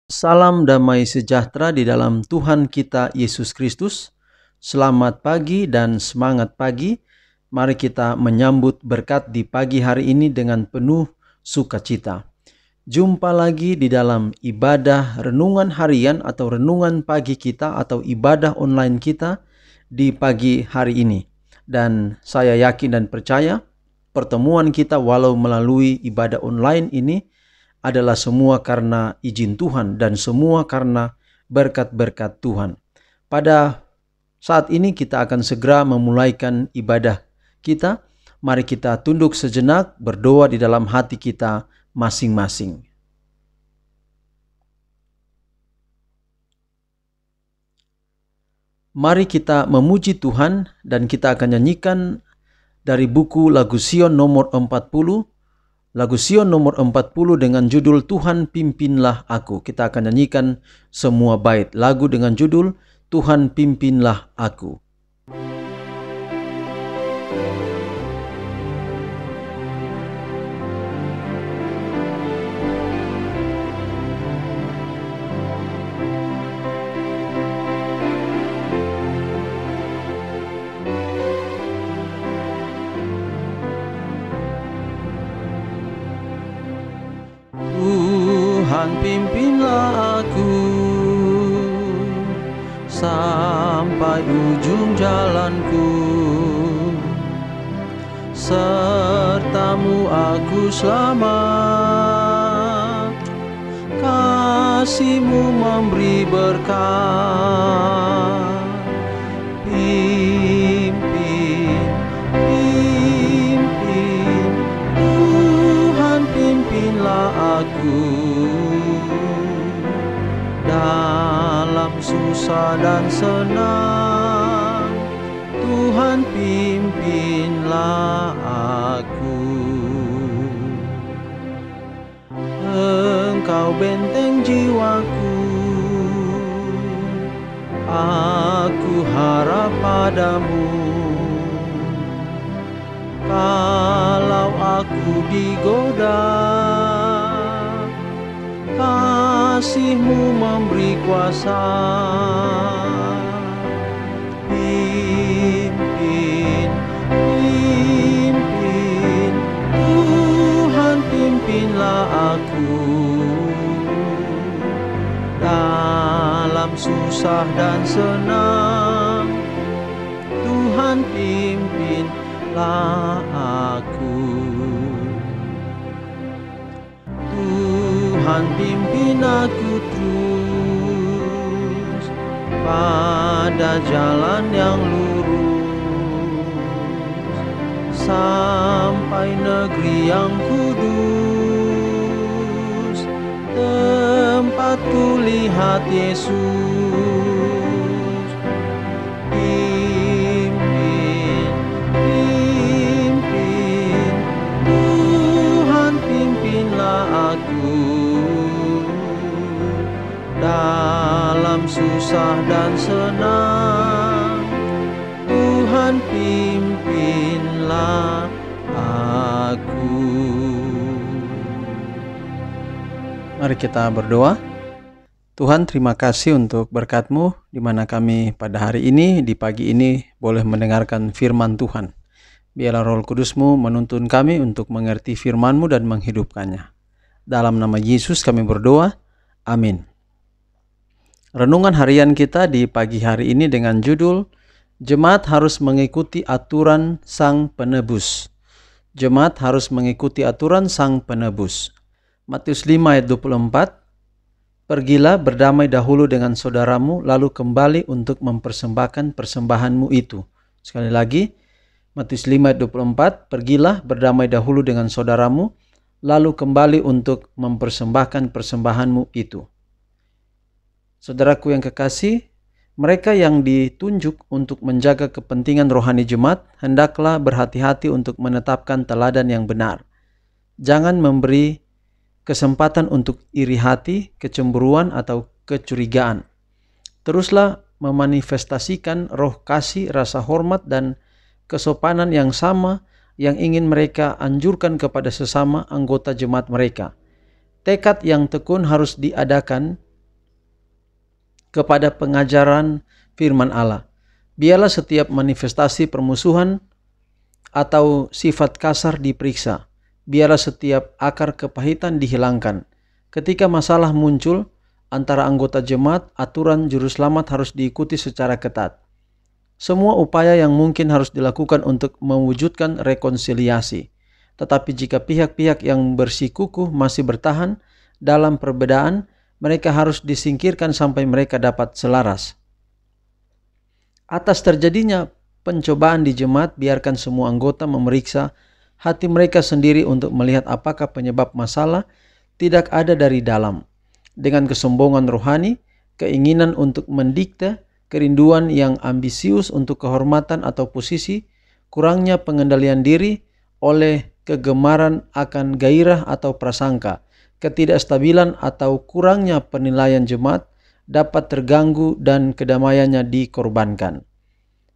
Salam damai sejahtera di dalam Tuhan kita Yesus Kristus. Selamat pagi dan semangat pagi. Mari kita menyambut berkat di pagi hari ini dengan penuh sukacita. Jumpa lagi di dalam ibadah renungan harian atau renungan pagi kita atau ibadah online kita di pagi hari ini. Dan saya yakin dan percaya pertemuan kita walau melalui ibadah online ini adalah semua karena izin Tuhan dan semua karena berkat-berkat Tuhan. Pada saat ini kita akan segera memulaikan ibadah kita. Mari kita tunduk sejenak, berdoa di dalam hati kita masing-masing. Mari kita memuji Tuhan dan kita akan nyanyikan dari buku Lagu Sion nomor 40. Lagu Sion nomor 40 dengan judul Tuhan Pimpinlah Aku. Kita akan nyanyikan semua bait lagu dengan judul Tuhan Pimpinlah Aku. Tuhan pimpinlah aku sampai ujung jalanku, sertamu aku selamat, kasih-Mu memberi berkat. Pimpin, Tuhan pimpinlah aku dalam susah dan senang. Tuhan pimpinlah aku. Engkau benteng jiwaku, aku harap padamu. Kalau aku digoda, kasih-Mu memberi kuasa. Pimpin, Tuhan pimpinlah aku dalam susah dan senang. Tuhan pimpinlah aku. Tuhan pimpin aku terus pada jalan yang lurus, sampai negeri yang kudus, tempat kulihat Yesus. Pimpin, Tuhan pimpinlah aku dalam susah dan senang. Tuhan pimpinlah aku. Mari kita berdoa. Tuhan, terima kasih untuk berkat-Mu di mana kami pada hari ini, di pagi ini boleh mendengarkan firman Tuhan. Biarlah Roh Kudus-Mu menuntun kami untuk mengerti firman-Mu dan menghidupkannya. Dalam nama Yesus kami berdoa. Amin. Renungan harian kita di pagi hari ini dengan judul Jemaat harus mengikuti aturan Sang Penebus. Jemaat harus mengikuti aturan Sang Penebus. Matius 5 ayat 24. Pergilah berdamai dahulu dengan saudaramu, lalu kembali untuk mempersembahkan persembahanmu itu. Sekali lagi, Matius 5 ayat 24. Pergilah berdamai dahulu dengan saudaramu, lalu kembali untuk mempersembahkan persembahanmu itu. Saudaraku yang kekasih, mereka yang ditunjuk untuk menjaga kepentingan rohani jemaat hendaklah berhati-hati untuk menetapkan teladan yang benar. Jangan memberi kesempatan untuk iri hati, kecemburuan, atau kecurigaan. Teruslah memanifestasikan roh kasih, rasa hormat, dan kesopanan yang sama yang ingin mereka anjurkan kepada sesama anggota jemaat mereka. Tekad yang tekun harus diadakan kepada pengajaran firman Allah. Biarlah setiap manifestasi permusuhan atau sifat kasar diperiksa. Biarlah setiap akar kepahitan dihilangkan. Ketika masalah muncul antara anggota jemaat, aturan juru selamat harus diikuti secara ketat. Semua upaya yang mungkin harus dilakukan untuk mewujudkan rekonsiliasi. Tetapi jika pihak-pihak yang bersikukuh masih bertahan dalam perbedaan, mereka harus disingkirkan sampai mereka dapat selaras. Atas terjadinya pencobaan di jemaat, biarkan semua anggota memeriksa hati mereka sendiri untuk melihat apakah penyebab masalah tidak ada dari dalam. Dengan kesombongan rohani, keinginan untuk mendikte, kerinduan yang ambisius untuk kehormatan atau posisi, kurangnya pengendalian diri oleh kegemaran akan gairah atau prasangka, ketidakstabilan atau kurangnya penilaian jemaat dapat terganggu dan kedamaiannya dikorbankan.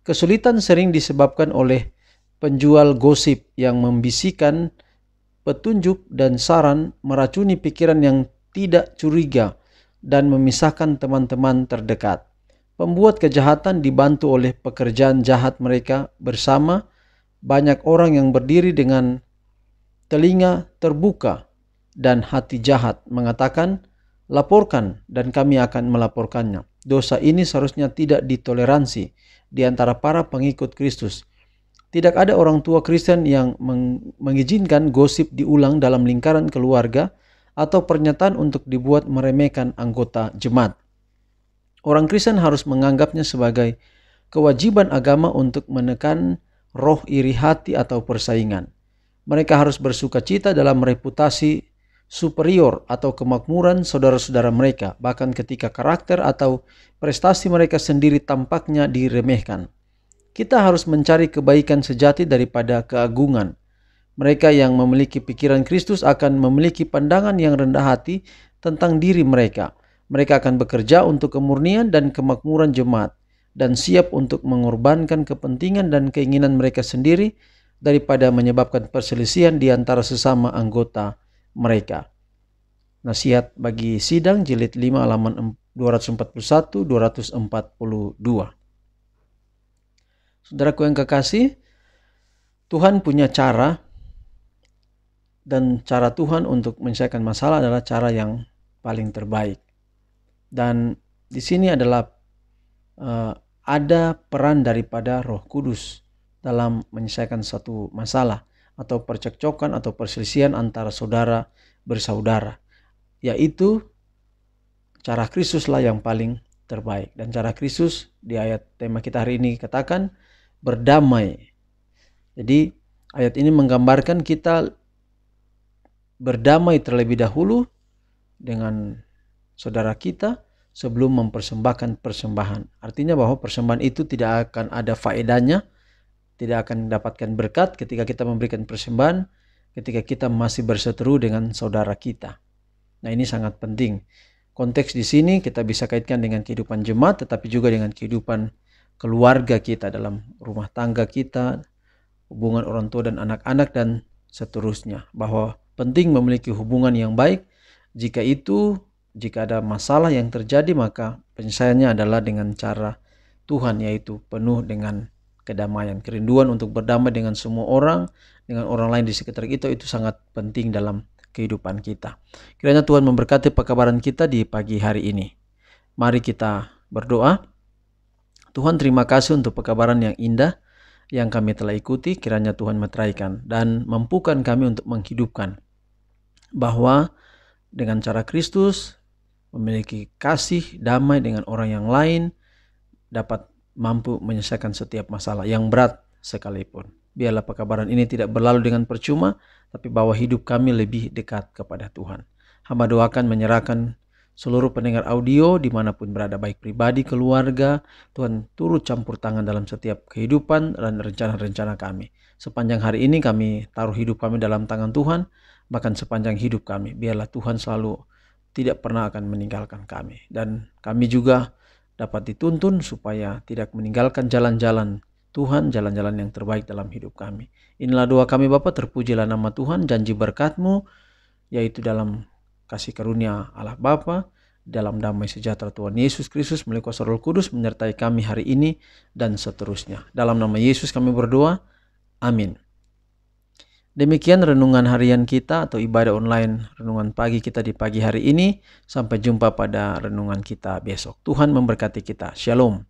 Kesulitan sering disebabkan oleh penjual gosip yang membisikkan petunjuk dan saran, meracuni pikiran yang tidak curiga dan memisahkan teman-teman terdekat. Pembuat kejahatan dibantu oleh pekerjaan jahat mereka bersama. Banyak orang yang berdiri dengan telinga terbuka dan hati jahat mengatakan, laporkan dan kami akan melaporkannya. Dosa ini seharusnya tidak ditoleransi di antara para pengikut Kristus. Tidak ada orang tua Kristen yang mengizinkan gosip diulang dalam lingkaran keluarga atau pernyataan untuk dibuat meremehkan anggota jemaat. Orang Kristen harus menganggapnya sebagai kewajiban agama untuk menekan roh iri hati atau persaingan. Mereka harus bersukacita dalam reputasi superior atau kemakmuran saudara-saudara mereka, bahkan ketika karakter atau prestasi mereka sendiri tampaknya diremehkan. Kita harus mencari kebaikan sejati daripada keagungan. Mereka yang memiliki pikiran Kristus akan memiliki pandangan yang rendah hati tentang diri mereka. Mereka akan bekerja untuk kemurnian dan kemakmuran jemaat dan siap untuk mengorbankan kepentingan dan keinginan mereka sendiri daripada menyebabkan perselisihan di antara sesama anggota mereka. Nasihat bagi Sidang jilid 5 halaman 241-242. Saudaraku yang kekasih, Tuhan punya cara, dan cara Tuhan untuk menyelesaikan masalah adalah cara yang paling terbaik. Dan di sini adalah ada peran daripada Roh Kudus dalam menyelesaikan satu masalah atau percekcokan atau perselisihan antara saudara bersaudara, yaitu cara Kristuslah yang paling terbaik. Dan cara Kristus di ayat tema kita hari ini katakan berdamai. Jadi ayat ini menggambarkan kita berdamai terlebih dahulu dengan saudara kita sebelum mempersembahkan persembahan. Artinya bahwa persembahan itu tidak akan ada faedahnya, tidak akan mendapatkan berkat ketika kita memberikan persembahan, ketika kita masih berseteru dengan saudara kita. Nah, ini sangat penting. Konteks di sini kita bisa kaitkan dengan kehidupan jemaat, tetapi juga dengan kehidupan keluarga kita, dalam rumah tangga kita, hubungan orang tua dan anak-anak, dan seterusnya. Bahwa penting memiliki hubungan yang baik. Jika ada masalah yang terjadi, maka penyelesaiannya adalah dengan cara Tuhan, yaitu penuh dengan kedamaian. Kerinduan untuk berdamai dengan semua orang, dengan orang lain di sekitar kita, itu sangat penting dalam kehidupan kita. Kiranya Tuhan memberkati pekabaran kita di pagi hari ini. Mari kita berdoa. Tuhan, terima kasih untuk pekabaran yang indah yang kami telah ikuti. Kiranya Tuhan meteraikan dan mampukan kami untuk menghidupkan bahwa dengan cara Kristus memiliki kasih damai dengan orang yang lain dapat mampu menyelesaikan setiap masalah yang berat sekalipun. Biarlah pekabaran ini tidak berlalu dengan percuma, tapi bahwa hidup kami lebih dekat kepada Tuhan. Hamba doakan menyerahkan seluruh pendengar audio dimanapun berada, baik pribadi, keluarga. Tuhan turut campur tangan dalam setiap kehidupan dan rencana-rencana kami. Sepanjang hari ini kami taruh hidup kami dalam tangan Tuhan, bahkan sepanjang hidup kami. Biarlah Tuhan selalu tidak pernah akan meninggalkan kami. Dan kami juga dapat dituntun supaya tidak meninggalkan jalan-jalan Tuhan jalan-jalan yang terbaik dalam hidup kami. Inilah doa kami Bapa, terpujilah nama Tuhan, janji berkat-Mu, yaitu dalam kasih karunia Allah Bapa, dalam damai sejahtera Tuhan Yesus Kristus melalui kuasa Roh Kudus menyertai kami hari ini dan seterusnya. Dalam nama Yesus kami berdoa, amin. Demikian renungan harian kita atau ibadah online renungan pagi kita di pagi hari ini. Sampai jumpa pada renungan kita besok. Tuhan memberkati kita. Shalom.